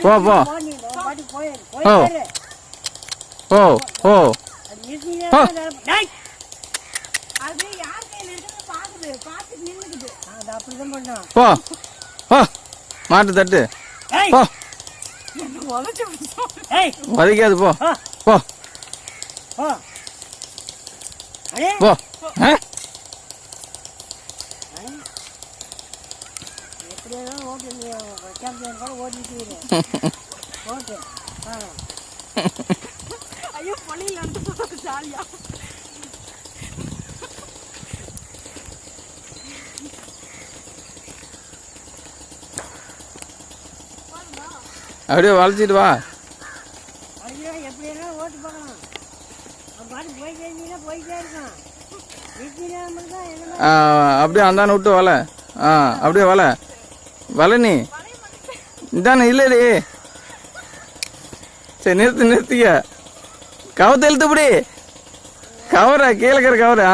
போ போ ஓ ஓ ஓ போ போ மாட்டு தட்டு போ வலிக்காது போ போ போ ஐயோ பொலியில ஜாலியா அப்படியே வளைச்சிட்டு வா. அப்படியே அந்தான விட்டு வலை. அப்படியே வலை வலை நீ இதானே இல்லடி. சரி நிறுத்திக்க. கவத்தை இழுத்துப்படி. கவரா கீழே இருக்கிற கவரு.